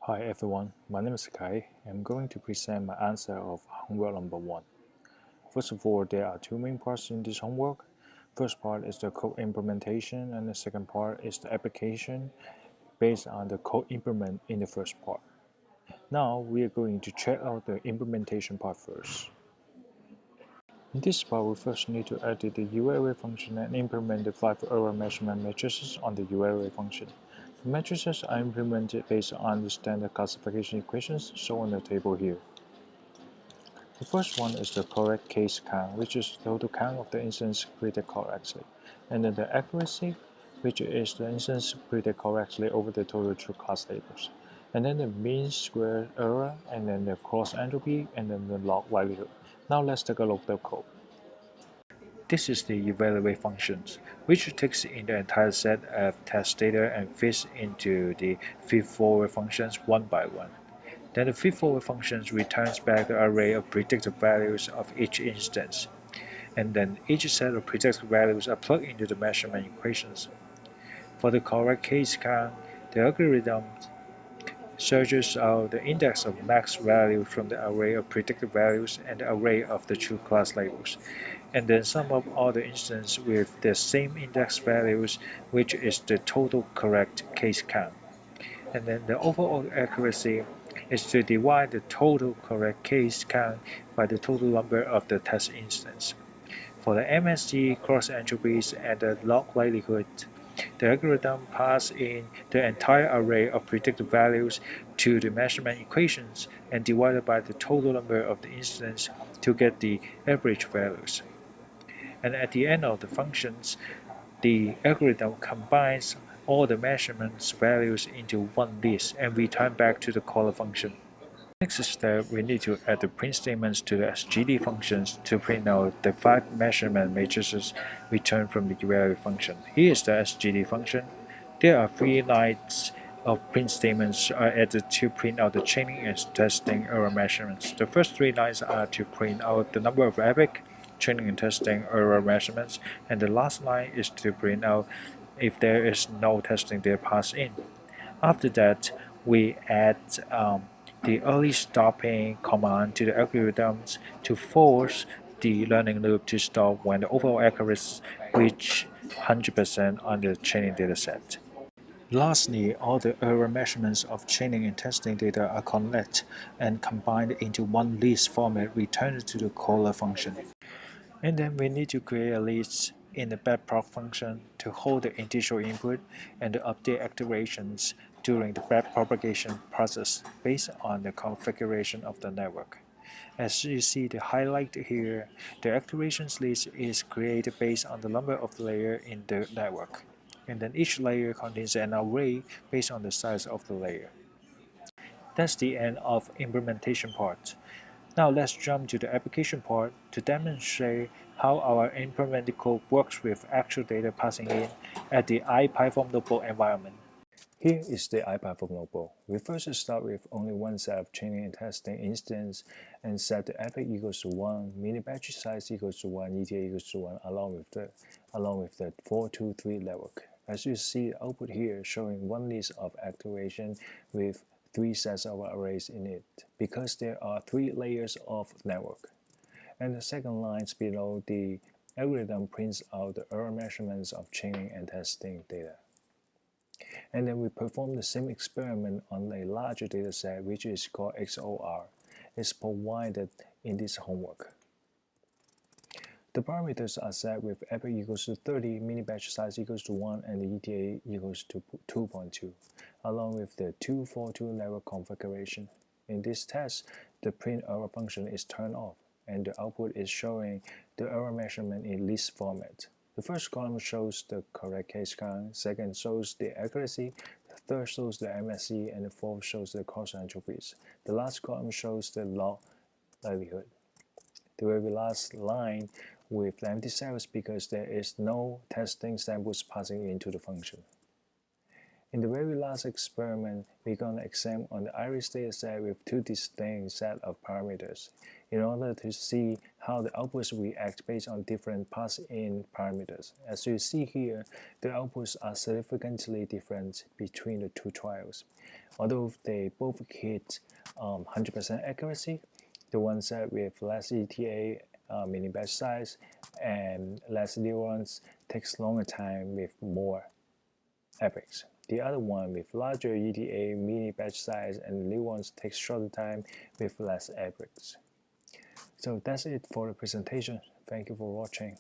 Hi everyone, my name is Kai. I'm going to present my answer of homework number 1. First of all, there are two main parts in this homework. First part is the code implementation and the second part is the application based on the code implement in the first part. Now we are going to check out the implementation part first. In this part, we first need to edit the UArray function and implement the 5 error measurement matrices on the UArray function. The matrices are implemented based on the standard classification equations shown in the table here. The first one is the correct case count, which is the total count of the instance created correctly, and then the accuracy, which is the instance created correctly over the total true class labels, and then the mean square error, and then the cross entropy, and then the log likelihood. Now let's take a look at the code. This is the evaluate functions, which takes in the entire set of test data and fits into the feed-forward functions one by one. Then the feed-forward functions returns back the array of predicted values of each instance, and then each set of predicted values are plugged into the measurement equations. For the correct case count, the algorithm searches out the index of max value from the array of predicted values and the array of the true class labels, and then sum up all the instances with the same index values, which is the total correct case count. And then the overall accuracy is to divide the total correct case count by the total number of the test instance. For the MSE, cross entropies, and the log likelihood, the algorithm passes in the entire array of predicted values to the measurement equations and divided by the total number of the instances to get the average values. And at the end of the functions, the algorithm combines all the measurements values into one list and return back to the caller function. Next step, we need to add the print statements to the SGD functions to print out the 5 measurement matrices returned from the evaluate function. Here is the SGD function. There are 3 lines of print statements are added to print out the chaining and testing error measurements. The first 3 lines are to print out the number of epoch, training and testing error measurements, and the last line is to print out if there is no testing data passed in. After that, we add the early stopping command to the algorithms to force the learning loop to stop when the overall accuracy reaches 100% on the training dataset. Lastly, all the error measurements of training and testing data are collected and combined into one list format returned to the caller function. And then we need to create a list in the backprop function to hold the initial input and the update activations during the backpropagation process based on the configuration of the network. As you see the highlight here, the activations list is created based on the number of layers in the network. And then each layer contains an array based on the size of the layer. That's the end of implementation part. Now let's jump to the application part to demonstrate how our implemented code works with actual data passing in at the IPython notebook environment. Here is the IPython notebook. We first start with only one set of training and testing instance and set the epoch equals to 1, mini batch size equals to 1, ETA equals to 1 along with the 423 network. As you see the output here showing one list of activation with 3 sets of arrays in it because there are 3 layers of network. And the second lines below, the algorithm prints out the error measurements of training and testing data. And then we perform the same experiment on a larger dataset which is called XOR. It's provided in this homework. The parameters are set with epoch equals to 30, mini batch size equals to 1, and the ETA equals to 2.2, along with the 242 level configuration. In this test, the print error function is turned off, and the output is showing the error measurement in list format. The first column shows the correct case count, second shows the accuracy, the third shows the MSE, and the fourth shows the cross entropies. The last column shows the log likelihood. The very last line with empty cells because there is no testing samples passing into the function. In the very last experiment, we're going to examine on the iris dataset with 2 distinct sets of parameters in order to see how the outputs react based on different pass-in parameters. As you see here, the outputs are significantly different between the 2 trials. Although they both hit 100% accuracy, the ones with less ETA, mini batch size, and less neurons takes longer time with more epochs. The other one with larger ETA, mini batch size, and neurons takes shorter time with less epochs. So that's it for the presentation. Thank you for watching.